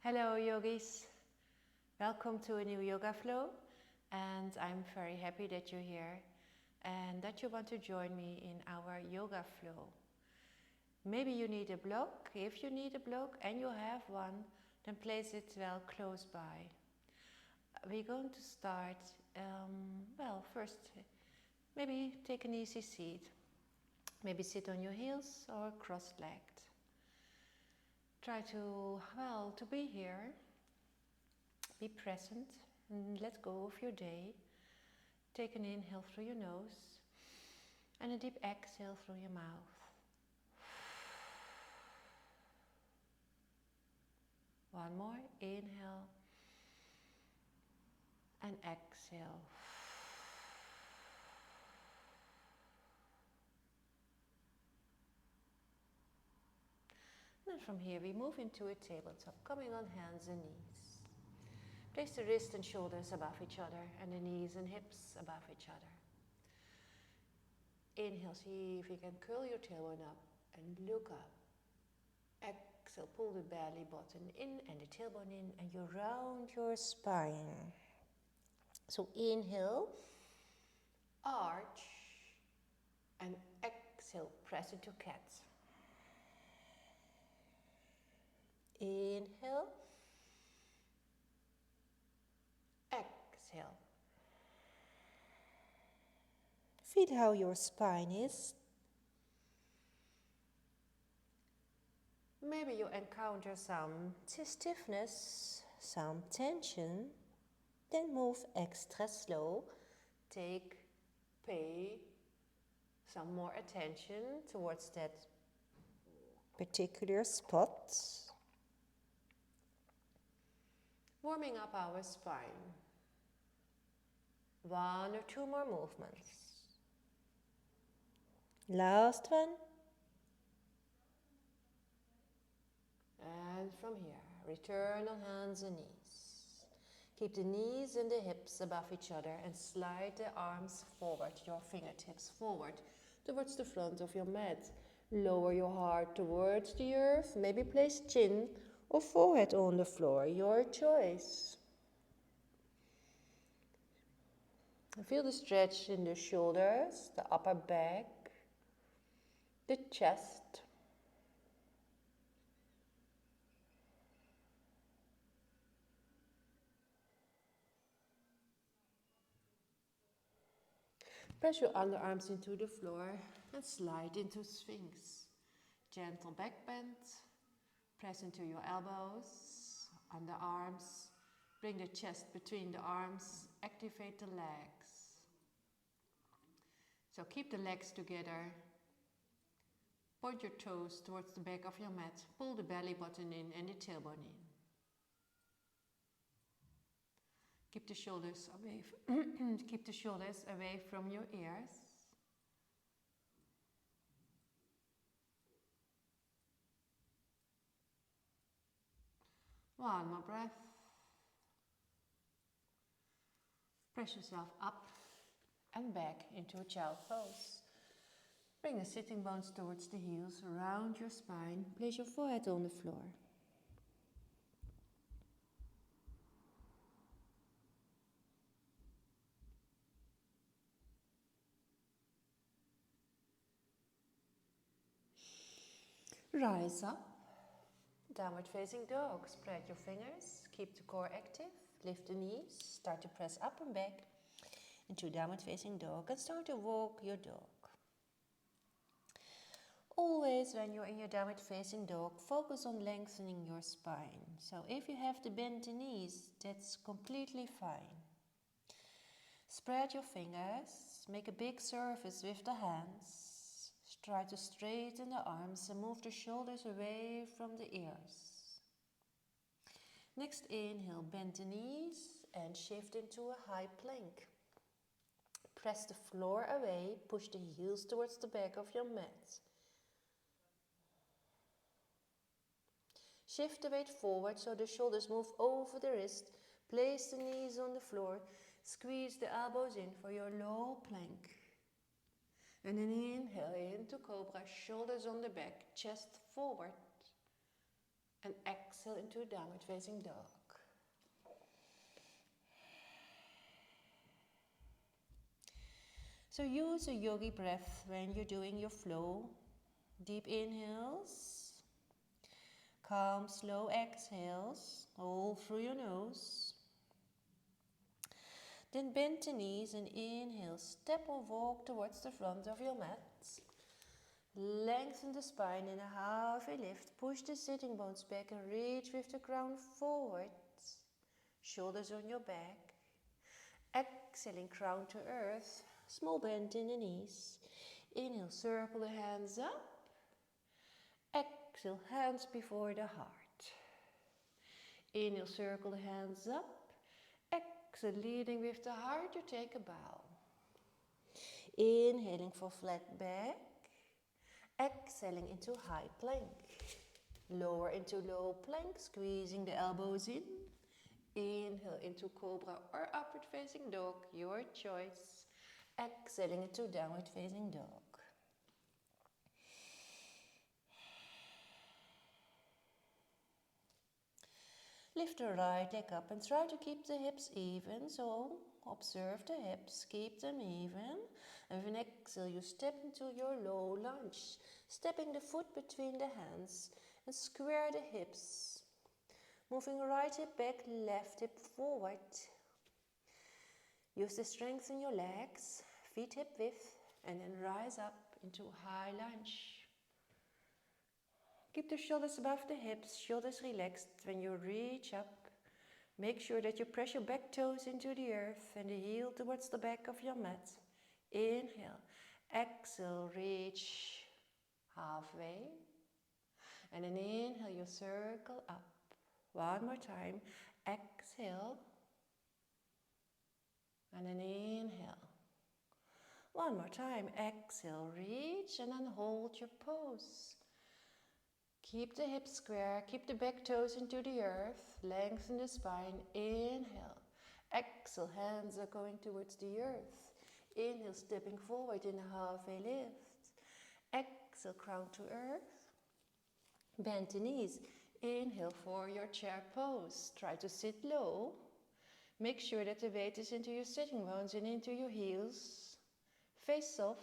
Hello yogis, welcome to a new yoga flow, and I'm very happy that you're here and that you want to join me in our yoga flow. Maybe you need a block. If you need a block and you have one, then place it well close by. We're going to start, first maybe take an easy seat. Maybe sit on your heels or cross-legged. Try to be here. Be present and let go of your day. Take an inhale through your nose and a deep exhale through your mouth. One more, inhale and exhale. And from here we move into a tabletop, coming on hands and knees. Place the wrists and shoulders above each other and the knees and hips above each other. Inhale, see if you can curl your tailbone up and look up. Exhale, pull the belly button in and the tailbone in and you round your spine. So inhale, arch, and exhale, press into cat. Inhale, exhale. Feel how your spine is. Maybe you encounter some stiffness, some tension. Then move extra slow. Pay some more attention towards that particular spot. Warming up our spine. 1 or 2 more movements. Last one. And from here, return on hands and knees. Keep the knees and the hips above each other and slide the arms forward, your fingertips forward towards the front of your mat. Lower your heart towards the earth. Maybe place chin or forehead on the floor, your choice. Feel the stretch in the shoulders, the upper back, the chest. Press your underarms into the floor and slide into Sphinx. Gentle back bend. Press into your elbows, underarms. Bring the chest between the arms. Activate the legs. So keep the legs together. Point your toes towards the back of your mat. Pull the belly button in and the tailbone in. Keep the shoulders away. Keep the shoulders away from your ears. One more breath. Press yourself up and back into a child pose. Bring the sitting bones towards the heels, round your spine. Place your forehead on the floor. Rise up. Downward facing dog. Spread your fingers. Keep the core active. Lift the knees. Start to press up and back into downward facing dog and start to walk your dog. Always when you're in your downward facing dog, focus on lengthening your spine. So if you have to bend the knees, that's completely fine. Spread your fingers. Make a big surface with the hands. Try to straighten the arms and move the shoulders away from the ears. Next inhale, bend the knees and shift into a high plank. Press the floor away, push the heels towards the back of your mat. Shift the weight forward so the shoulders move over the wrist. Place the knees on the floor. Squeeze the elbows in for your low plank. And then inhale into Cobra, shoulders on the back, chest forward. And exhale. exhale into downward facing dog. So use a yogi breath when you're doing your flow. Deep inhales, calm, slow exhales, all through your nose. Then bend the knees and inhale, step or walk towards the front of your mat. Lengthen the spine in a halfway lift, push the sitting bones back and reach with the crown forward. Shoulders on your back. Exhaling, crown to earth, small bend in the knees. Inhale, circle the hands up. Exhale, hands before the heart. Inhale, circle the hands up. Exhale, leading with the heart, you take a bow. Inhaling for flat back. Exhaling into high plank. Lower into low plank, squeezing the elbows in. Inhale into cobra or upward facing dog, your choice. Exhaling into downward facing dog. Lift the right leg up and try to keep the hips even. So observe the hips, keep them even. And with an exhale, you step into your low lunge, stepping the foot between the hands and square the hips. Moving right hip back, left hip forward. Use the strength in your legs, feet hip width, and then rise up into high lunge. Keep the shoulders above the hips, shoulders relaxed. When you reach up, make sure that you press your back toes into the earth and the heel towards the back of your mat. Inhale, exhale, reach halfway. And then inhale, you circle up. One more time, exhale. And then inhale. One more time, exhale, reach and then hold your pose. Keep the hips square, keep the back toes into the earth, lengthen the spine, inhale. Exhale, hands are going towards the earth. Inhale, stepping forward in a halfway lift. Exhale, crown to earth. Bend the knees. Inhale for your chair pose. Try to sit low. Make sure that the weight is into your sitting bones and into your heels. Face soft.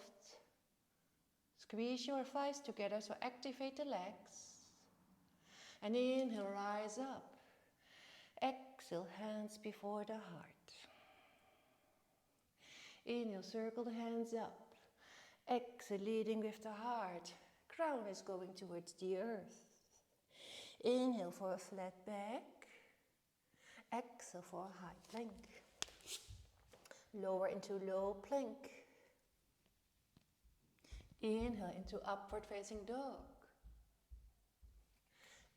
Squeeze your thighs together, so activate the legs. And inhale, rise up. Exhale, hands before the heart. Inhale, circle the hands up. Exhale, leading with the heart. Crown is going towards the earth. Inhale for a flat back. Exhale for a high plank. Lower into low plank. Inhale into upward facing dog.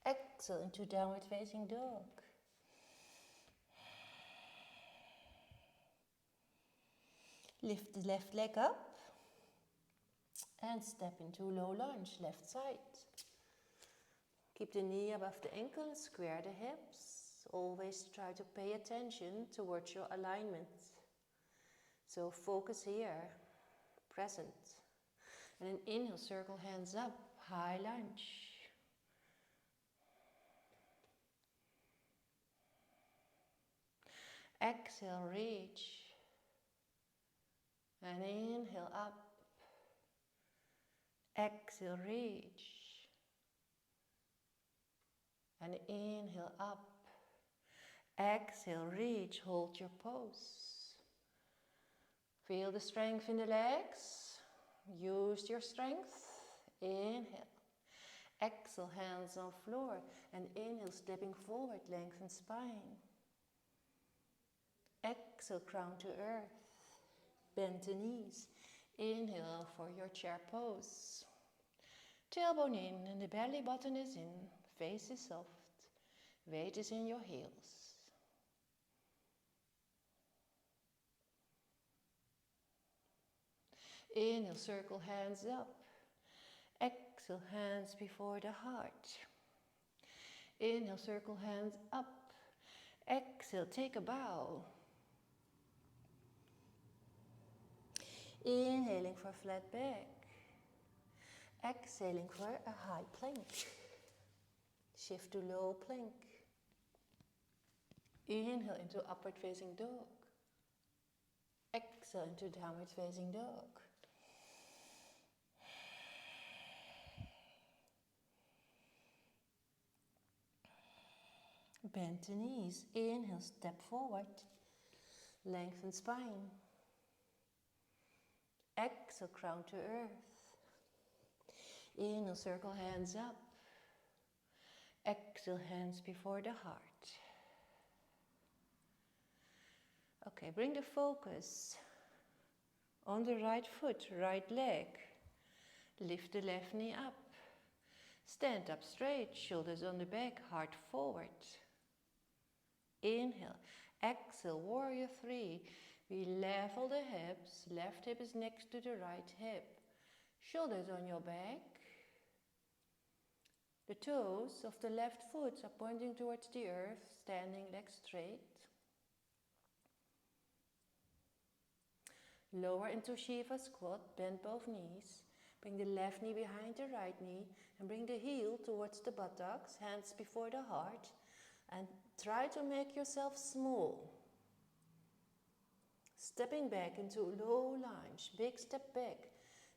Exhale into downward facing dog. Lift the left leg up and step into low lunge, left side. Keep the knee above the ankle and square the hips. Always try to pay attention towards your alignment. So focus here, present. And then inhale, circle hands up, high lunge. Exhale, reach. And inhale up. Exhale, reach. And inhale up. Exhale, reach, hold your pose. Feel the strength in the legs. Use your strength. Inhale. Exhale, hands on floor. And inhale, stepping forward, lengthen spine. Exhale, crown to earth. Bend the knees. Inhale for your chair pose. Tailbone in and the belly button is in. Face is soft. Weight is in your heels. Inhale, circle hands up. Exhale, hands before the heart. Inhale, circle hands up. Exhale, take a bow. Inhaling for flat back. Exhaling for a high plank. Shift to low plank. Inhale into upward facing dog. Exhale into downward facing dog. Bend the knees. Inhale, step forward. Lengthen spine. Exhale, crown to earth. Inhale, circle hands up. Exhale, hands before the heart. Okay, bring the focus on the right foot, right leg. Lift the left knee up. Stand up straight, shoulders on the back, heart forward. Inhale. Exhale, warrior 3. We level the hips. Left hip is next to the right hip. Shoulders on your back. The toes of the left foot are pointing towards the earth, standing legs straight. Lower into Shiva squat, bend both knees. Bring the left knee behind the right knee and bring the heel towards the buttocks, hands before the heart. And try to make yourself small. Stepping back into low lunge, big step back.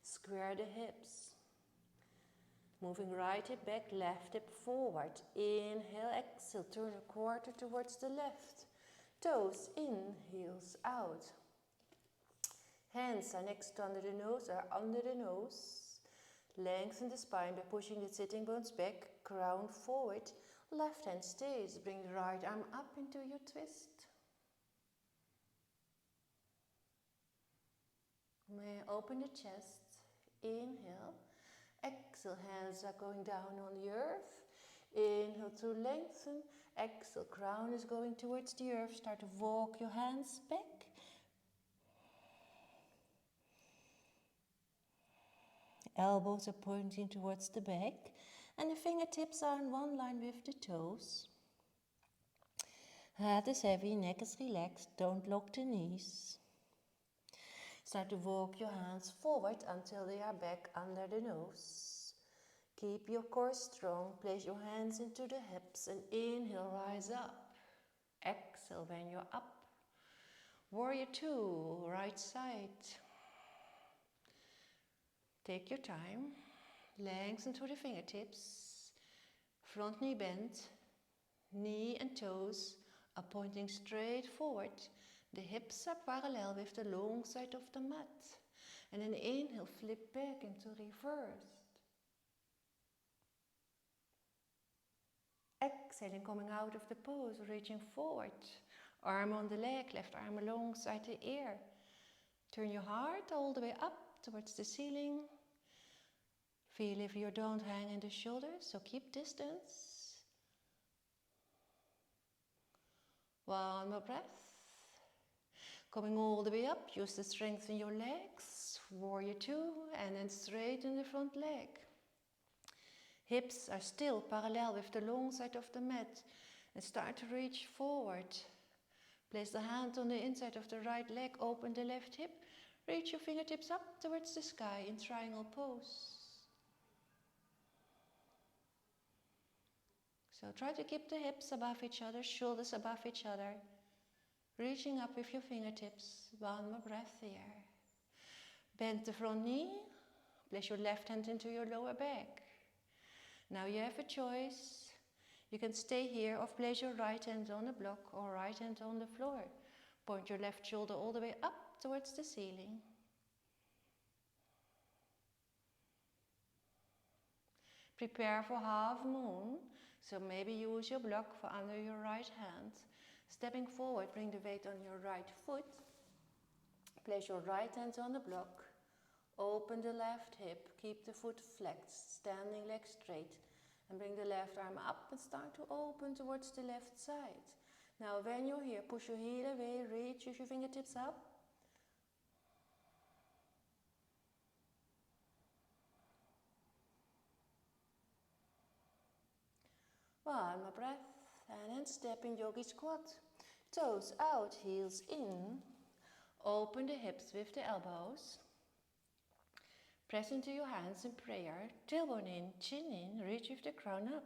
Square the hips. Moving right hip back, left hip forward. Inhale, exhale, turn a quarter towards the left. Toes in, heels out. Hands are next under the nose, are under the nose. Lengthen the spine by pushing the sitting bones back, crown forward. Left hand stays, bring the right arm up into your twist. May I open the chest, inhale. Exhale, hands are going down on the earth. Inhale to lengthen. Exhale, crown is going towards the earth. Start to walk your hands back. Elbows are pointing towards the back. And the fingertips are in one line with the toes. Head is heavy, neck is relaxed. Don't lock the knees. Start to walk your hands forward until they are back under the nose. Keep your core strong. Place your hands into the hips and inhale, rise up. Exhale when you're up. Warrior 2, right side. Take your time. Lengthen to the fingertips. Front knee bent. Knee and toes are pointing straight forward. The hips are parallel with the long side of the mat. And then inhale, flip back into reversed. Exhaling, coming out of the pose, reaching forward. Arm on the leg, left arm alongside the ear. Turn your heart all the way up towards the ceiling. Feel if you don't hang in the shoulders, so keep distance. One more breath. Coming all the way up, use the strength in your legs. Warrior 2, and then straighten the front leg. Hips are still parallel with the long side of the mat. And start to reach forward. Place the hand on the inside of the right leg, open the left hip. Reach your fingertips up towards the sky in triangle pose. So try to keep the hips above each other, shoulders above each other. Reaching up with your fingertips. One more breath here. Bend the front knee. Place your left hand into your lower back. Now you have a choice. You can stay here or place your right hand on the block or right hand on the floor. Point your left shoulder all the way up towards the ceiling. Prepare for half moon. So maybe use your block for under your right hand. Stepping forward, bring the weight on your right foot. Place your right hand on the block. Open the left hip. Keep the foot flexed, standing leg straight. And bring the left arm up and start to open towards the left side. Now when you're here, push your heel away, reach with your fingertips up. One more breath, and then step in Yogi squat. Toes out, heels in. Open the hips with the elbows. Press into your hands in prayer. Tailbone in, chin in, reach with the crown up.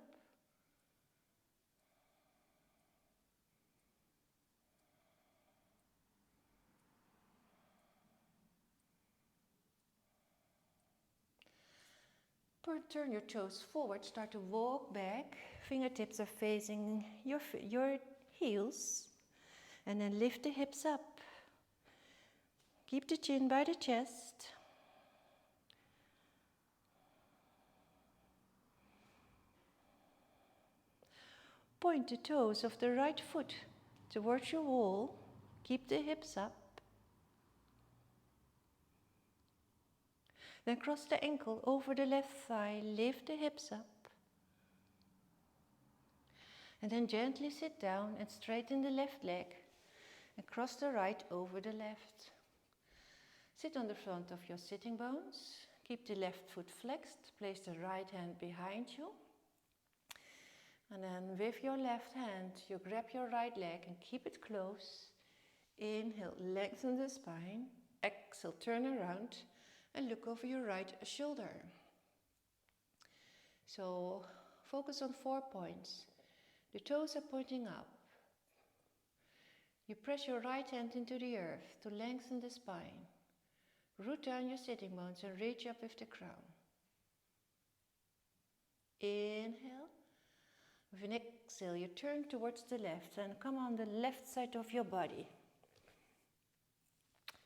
Turn your toes forward, start to walk back. Fingertips are facing your heels. And then lift the hips up. Keep the chin by the chest. Point the toes of the right foot towards your wall. Keep the hips up. Then cross the ankle over the left thigh. Lift the hips up. And then gently sit down and straighten the left leg. And cross the right over the left. Sit on the front of your sitting bones. Keep the left foot flexed. Place the right hand behind you. And then with your left hand, you grab your right leg and keep it close. Inhale, lengthen the spine. Exhale, turn around and look over your right shoulder. So focus on 4 points. The toes are pointing up. You press your right hand into the earth to lengthen the spine. Root down your sitting bones and reach up with the crown. Inhale. With an exhale, you turn towards the left and come on the left side of your body.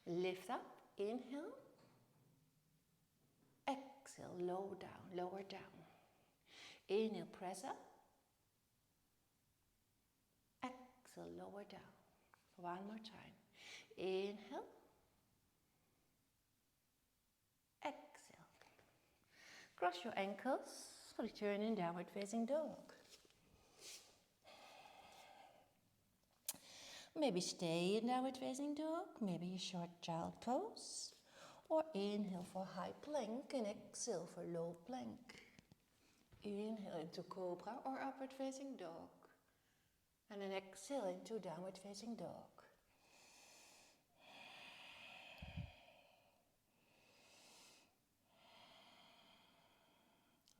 Lift up, inhale. Exhale, lower down. Inhale, press up. Exhale, lower down. One more time. Inhale. Exhale. Cross your ankles. Return in downward facing dog. Maybe stay in downward facing dog. Maybe a short child pose. Or inhale for high plank and exhale for low plank. Inhale into cobra or upward facing dog. And then exhale into downward facing dog.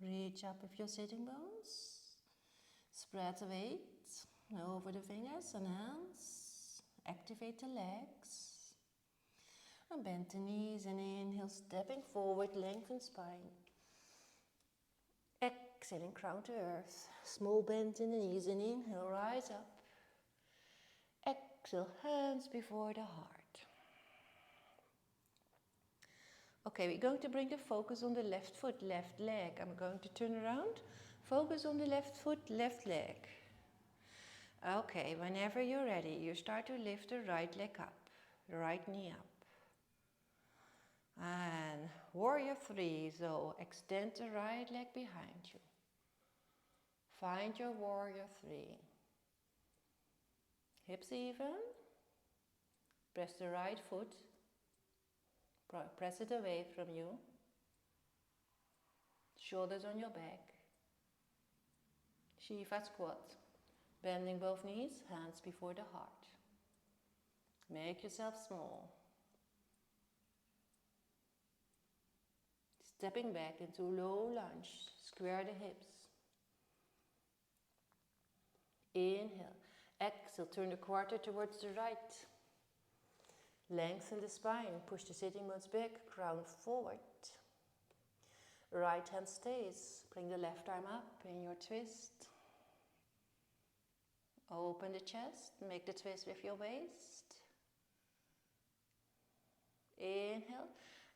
Reach up with your sitting bones. Spread the weight over the fingers and hands. Activate the legs. And bend the knees and inhale, stepping forward, lengthen spine. Exhaling, crown to earth. Small bend in the knees and inhale, rise up. Exhale, hands before the heart. Okay, we're going to bring the focus on the left foot, left leg. I'm going to turn around. Focus on the left foot, left leg. Okay, whenever you're ready, you start to lift the right leg up, right knee up. And warrior 3, so extend the right leg behind you. Find your warrior 3. Hips even. Press the right foot. Press it away from you. Shoulders on your back. Shiva squat. Bending both knees, hands before the heart. Make yourself small. Stepping back into low lunge. Square the hips. Inhale. Exhale. Turn the quarter towards the right. Lengthen the spine. Push the sitting bones back. Crown forward. Right hand stays. Bring the left arm up in your twist. Open the chest. Make the twist with your waist. Inhale.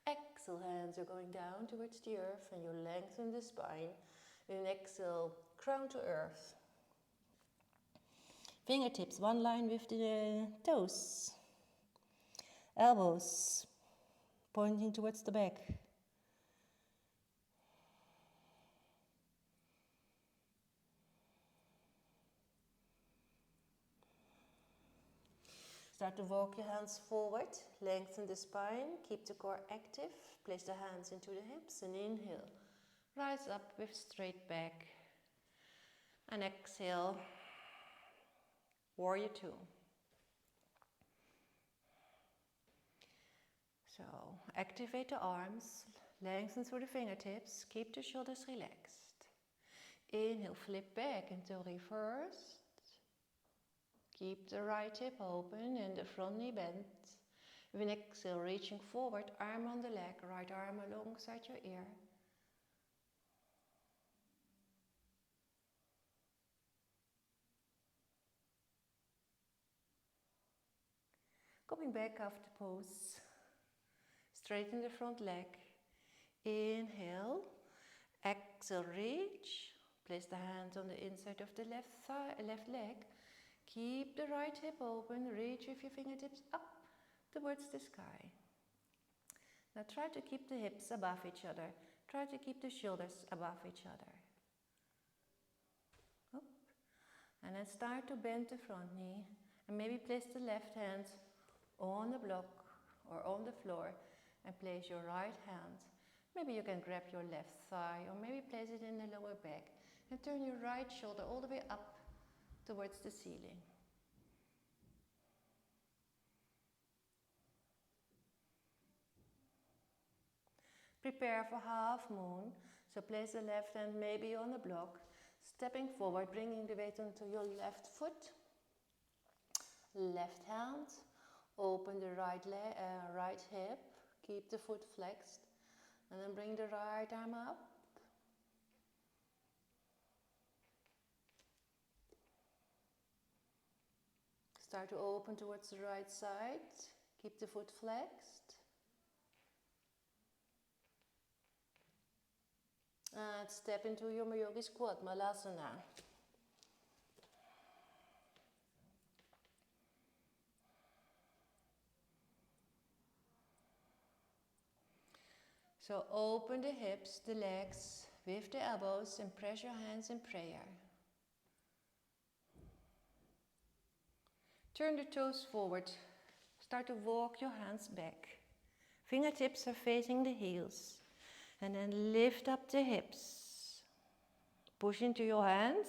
Exhale. Hands are going down towards the earth and you lengthen the spine. And exhale. Crown to earth. Fingertips one line with the toes. Elbows pointing towards the back. Start to walk your hands forward, lengthen the spine, keep the core active, place the hands into the hips and inhale. Rise up with straight back and exhale, warrior 2. So activate the arms, lengthen through the fingertips, keep the shoulders relaxed. Inhale, flip back into reverse. Keep the right hip open and the front knee bent. With an exhale, reaching forward, arm on the leg, right arm alongside your ear. Coming back after pose. Straighten the front leg. Inhale. Exhale, reach. Place the hand on the inside of the left leg. Keep the right hip open. Reach with your fingertips up towards the sky. Now try to keep the hips above each other. Try to keep the shoulders above each other. Up. And then start to bend the front knee. And maybe place the left hand on the block or on the floor. And place your right hand. Maybe you can grab your left thigh or maybe place it in the lower back. And turn your right shoulder all the way up towards the ceiling. Prepare for half moon. So place the left hand maybe on the block. Stepping forward, bringing the weight onto your left foot. Left hand. Open the right hip. Keep the foot flexed. And then bring the right arm up. Start to open towards the right side. Keep the foot flexed. And step into your Yogi squat, Malasana. So open the hips, the legs, with the elbows and press your hands in prayer. Turn the toes forward. Start to walk your hands back. Fingertips are facing the heels. And then lift up the hips. Push into your hands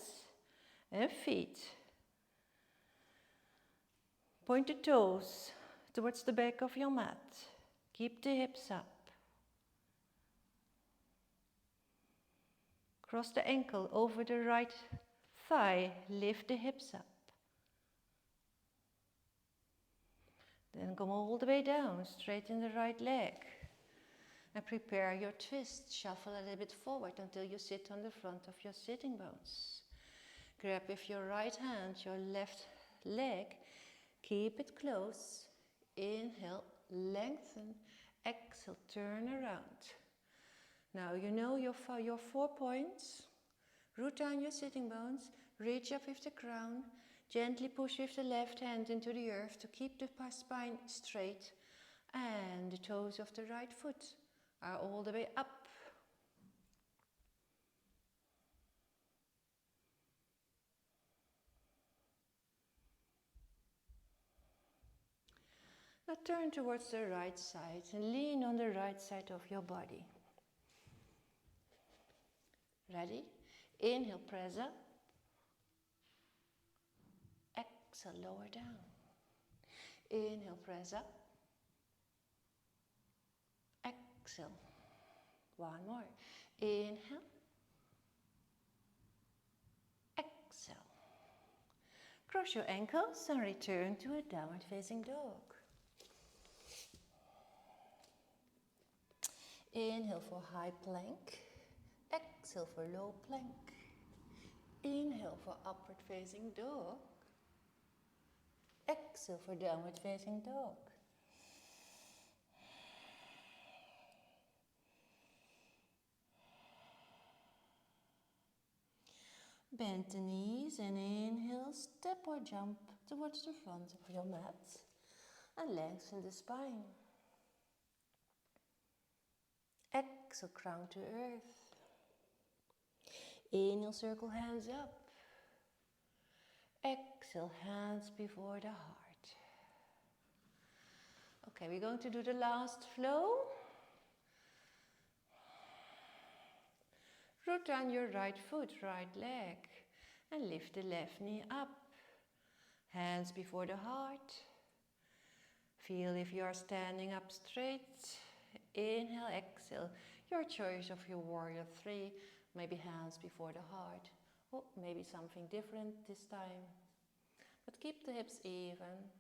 and feet. Point the toes towards the back of your mat. Keep the hips up. Cross the ankle over the right thigh. Lift the hips up. Then come all the way down. Straighten the right leg. And prepare your twist. Shuffle a little bit forward until you sit on the front of your sitting bones. Grab with your right hand your left leg. Keep it close. Inhale, lengthen. Exhale, turn around. Now you know your 4 points. Root down your sitting bones. Reach up with the crown. Gently push with the left hand into the earth to keep the spine straight. And the toes of the right foot are all the way up. Now turn towards the right side and lean on the right side of your body. Ready? Inhale, press up. Exhale, lower down. Inhale, press up. Exhale. One more. Inhale. Exhale. Cross your ankles and return to a downward facing dog. Inhale for high plank. Exhale for low plank. Inhale for upward facing dog. Exhale for downward facing dog. Bend the knees and inhale, step or jump towards the front of your mat and lengthen the spine. Exhale, crown to earth. Inhale, circle hands up. Exhale, hands before the heart. Okay, we're going to do the last flow. Root down your right foot, right leg, and lift the left knee up. Hands before the heart. Feel if you are standing up straight. Inhale, exhale. Your choice of your warrior 3. Maybe hands before the heart. Or maybe something different this time. But keep the hips even.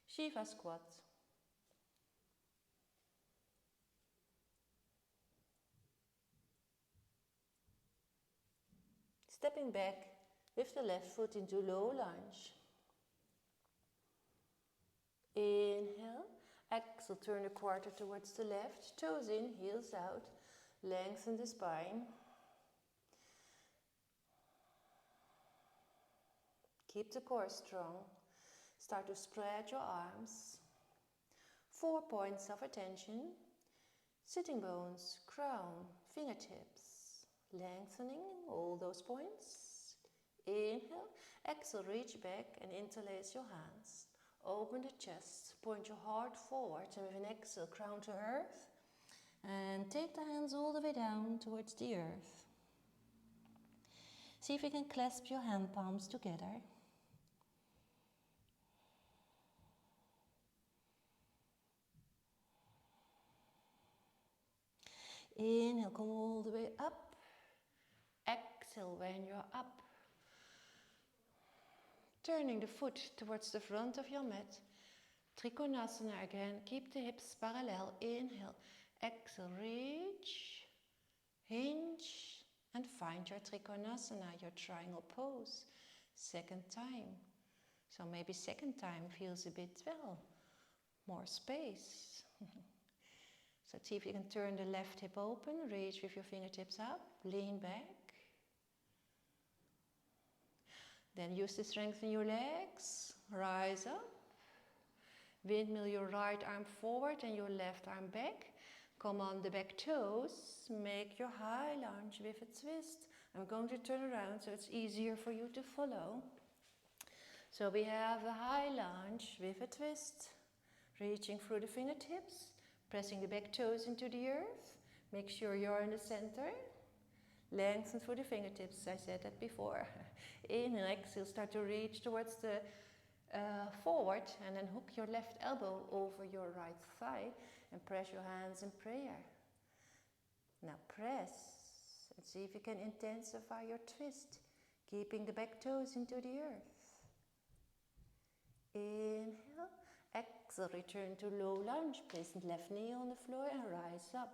Shiva squat. Stepping back with the left foot into low lunge. Inhale, exhale, turn a quarter towards the left, toes in, heels out, lengthen the spine. Keep the core strong. Start to spread your arms. 4 points of attention. Sitting bones, crown, fingertips. Lengthening all those points. Inhale, exhale, reach back and interlace your hands. Open the chest, point your heart forward, and with an exhale, crown to earth. And take the hands all the way down towards the earth. See if you can clasp your hand palms together. Inhale, come all the way up. Exhale when you're up. Turning the foot towards the front of your mat. Trikonasana again. Keep the hips parallel. Inhale. Exhale. Reach. Hinge. And find your Trikonasana, your triangle pose. Second time. So maybe second time feels a bit, well, more space. So see if you can turn the left hip open. Reach with your fingertips up. Lean back. Then use the strength in your legs. Rise up. Windmill your right arm forward and your left arm back. Come on the back toes. Make your high lunge with a twist. I'm going to turn around so it's easier for you to follow. So we have a high lunge with a twist. Reaching through the fingertips. Pressing the back toes into the earth. Make sure you're in the center. Lengthen through the fingertips, I said that before. Inhale, exhale, start to reach towards the forward and then hook your left elbow over your right thigh and press your hands in prayer. Now press and see if you can intensify your twist, keeping the back toes into the earth. Inhale, exhale, return to low lunge, place the left knee on the floor and rise up.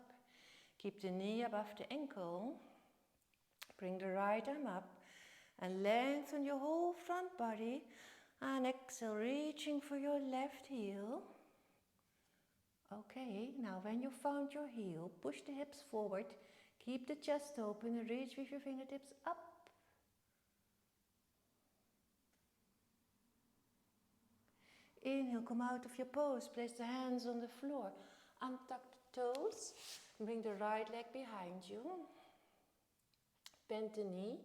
Keep the knee above the ankle. Bring the right arm up and lengthen your whole front body. And exhale, reaching for your left heel. Okay, now when you found your heel, push the hips forward. Keep the chest open and reach with your fingertips up. Inhale, come out of your pose. Place the hands on the floor. Untuck the toes. Bring the right leg behind you. Bend the knee.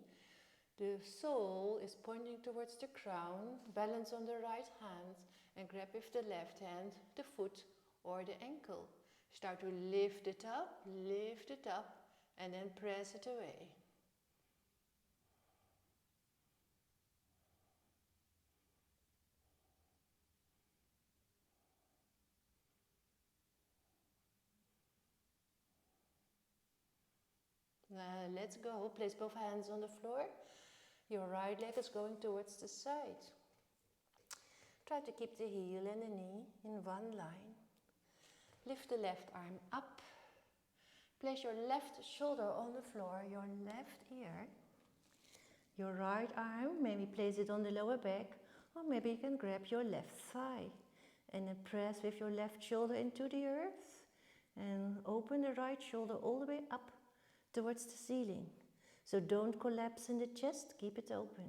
The sole is pointing towards the crown. Balance on the right hand and grab with the left hand the foot or the ankle. Start to lift it up, and then press it away. Now let's go. Place both hands on the floor. Your right leg is going towards the side. Try to keep the heel and the knee in one line. Lift the left arm up. Place your left shoulder on the floor, your left ear. Your right arm, maybe place it on the lower back, or maybe you can grab your left thigh. And then press with your left shoulder into the earth. And open the right shoulder all the way up towards the ceiling. So don't collapse in the chest, keep it open.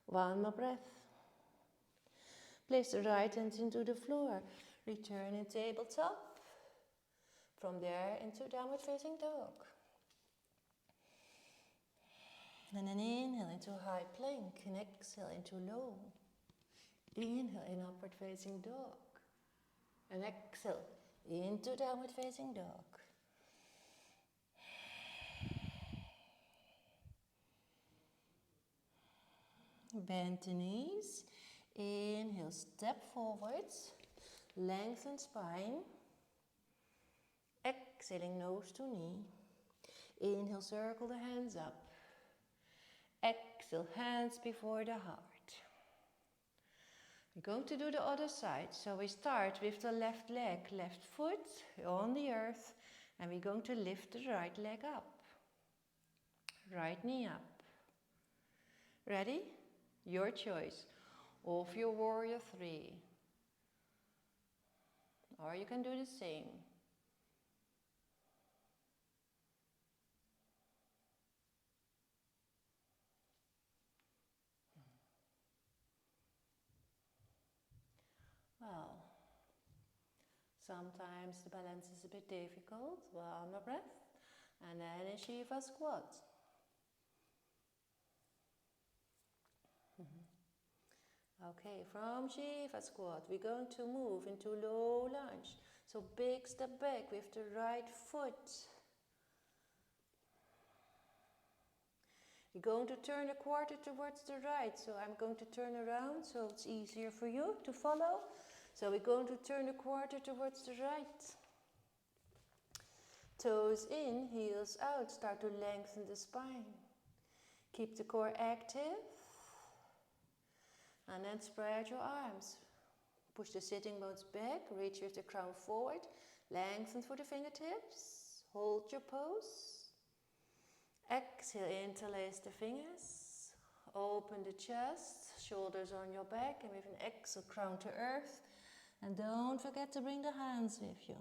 One more breath. Place the right hand into the floor. Return in tabletop. From there into downward facing dog. And then inhale into high plank and exhale into low. Inhale in upward facing dog. And exhale into downward facing dog. Bend the knees. Inhale, step forwards. Lengthen spine. Exhaling nose to knee. Inhale, circle the hands up. Exhale, hands before the heart. We're going to do the other side. So we start with the left leg, left foot on the earth, and we're going to lift the right leg up. Right knee up. Ready? Your choice. Of your warrior 3. Or you can do the same. Well, sometimes the balance is a bit difficult. One more breath. And then a Shiva squat. Okay, from Shiva squat, we're going to move into low lunge. So big step back with the right foot. You're going to turn a quarter towards the right. So I'm going to turn around so it's easier for you to follow. So we're going to turn a quarter towards the right. Toes in, heels out. Start to lengthen the spine. Keep the core active. And then spread your arms. Push the sitting bones back. Reach with the crown forward. Lengthen for the fingertips. Hold your pose. Exhale, interlace the fingers. Open the chest. Shoulders on your back. And with an exhale, crown to earth. And don't forget to bring the hands with you.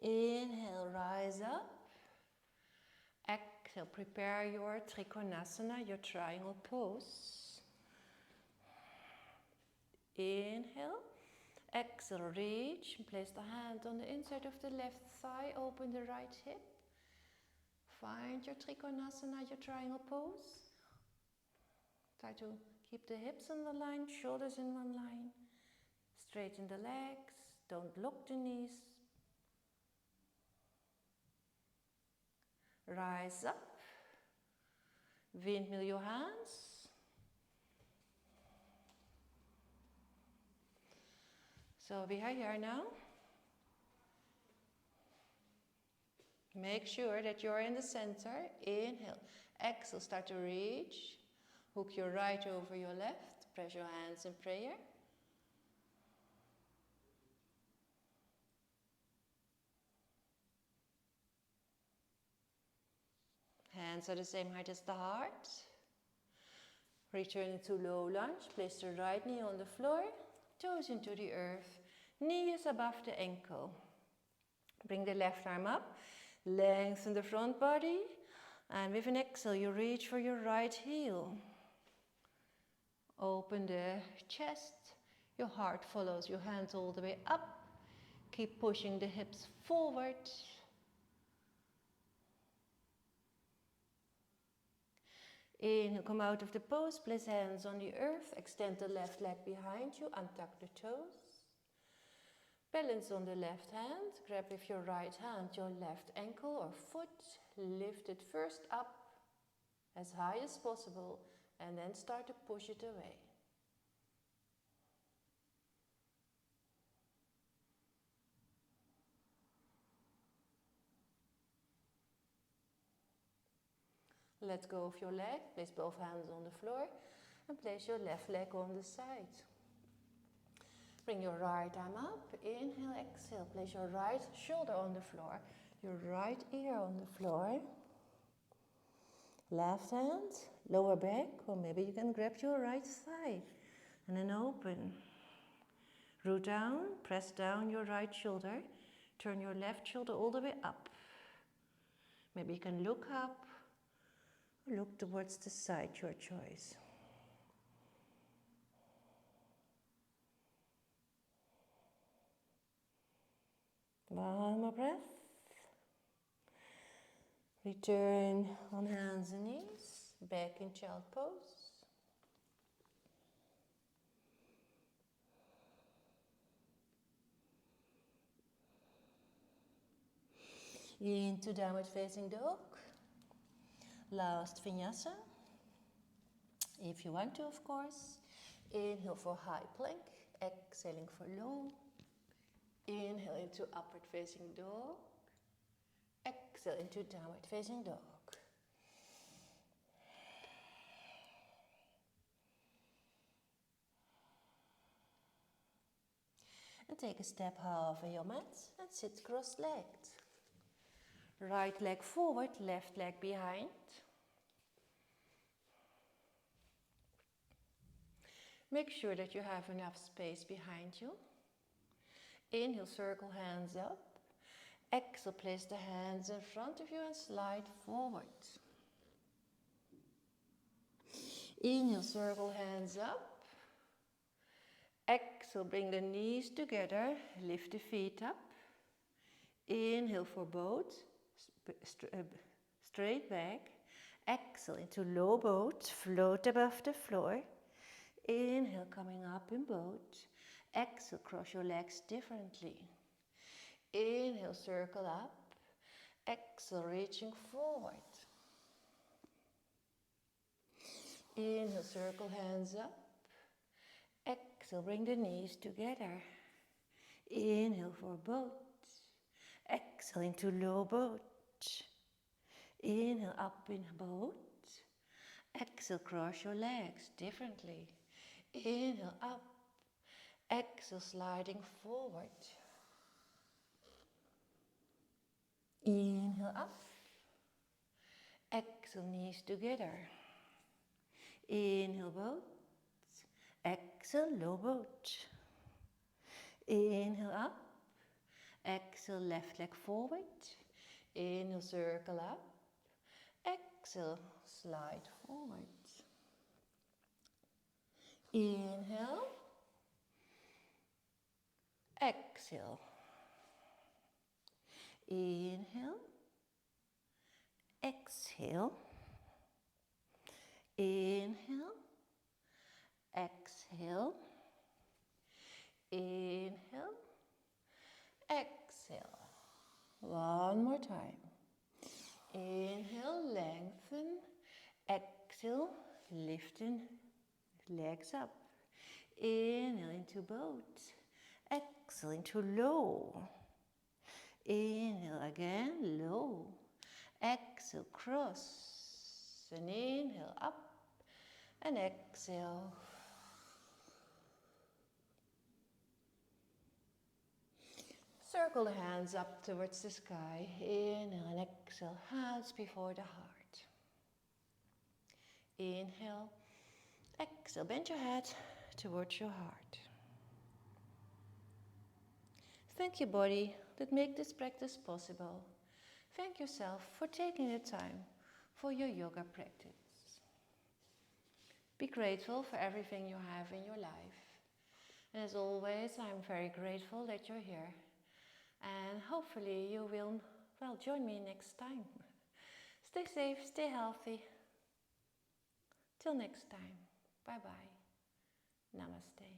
Inhale, rise up. Exhale, prepare your Trikonasana, your triangle pose. Inhale. Exhale, reach. Place the hand on the inside of the left thigh. Open the right hip. Find your Trikonasana, your triangle pose. Try to keep the hips in the line, shoulders in one line. Straighten the legs. Don't lock the knees. Rise up. Windmill your hands. So we are here now. Make sure that you're in the center. Inhale. Exhale, start to reach. Hook your right over your left. Press your hands in prayer. Hands are the same height as the heart. Return to low lunge. Place the right knee on the floor. Toes into the earth. Knee is above the ankle. Bring the left arm up. Lengthen the front body. And with an exhale, you reach for your right heel. Open the chest. Your heart follows your hands all the way up. Keep pushing the hips forward. Inhale, come out of the pose, place hands on the earth, extend the left leg behind you, untuck the toes. Balance on the left hand, grab with your right hand your left ankle or foot, lift it first up as high as possible and then start to push it away. Let go of your leg, place both hands on the floor and place your left leg on the side. Bring your right arm up, inhale, exhale, place your right shoulder on the floor, your right ear on the floor. Left hand, lower back, or maybe you can grab your right thigh and then open. Root down, press down your right shoulder, turn your left shoulder all the way up. Maybe you can look up. Look towards the side, your choice. One more breath. Return on hands and knees, back in child pose. Into downward facing dog. Last vinyasa, if you want to, of course. Inhale for high plank, exhaling for low. Inhale into upward facing dog. Exhale into downward facing dog. And take a step high over your mat and sit cross-legged. Right leg forward, left leg behind. Make sure that you have enough space behind you. Inhale, circle hands up. Exhale, place the hands in front of you and slide forward. Inhale, circle hands up. Exhale, bring the knees together, lift the feet up. Inhale for boat, straight back. Exhale into low boat, float above the floor. Inhale, coming up in boat. Exhale, cross your legs differently. Inhale, circle up. Exhale, reaching forward. Inhale, circle hands up. Exhale, bring the knees together. Inhale for boat. Exhale into low boat. Inhale, up in boat. Exhale, cross your legs differently. Inhale, up. Exhale, sliding forward. Inhale, up. Exhale, knees together. Inhale, boat. Exhale, low boat. Inhale, up. Exhale, left leg forward. Inhale, circle up. Exhale, slide forward. Inhale. Exhale. Inhale. Exhale. Inhale. Exhale. Inhale. Exhale. One more time. Inhale, lengthen. Exhale, lifting legs up. Inhale into boat. Exhale into low. Inhale again, low. Exhale, cross. And inhale, up. And exhale. Circle the hands up towards the sky. Inhale and exhale, hands before the heart. Inhale, exhale, bend your head towards your heart. Thank you, body, that make this practice possible. Thank yourself for taking the time for your yoga practice. Be grateful for everything you have in your life. And as always, I'm very grateful that you're here. And hopefully you will, join me next time. Stay safe, stay healthy. Till next time. Bye-bye. Namaste.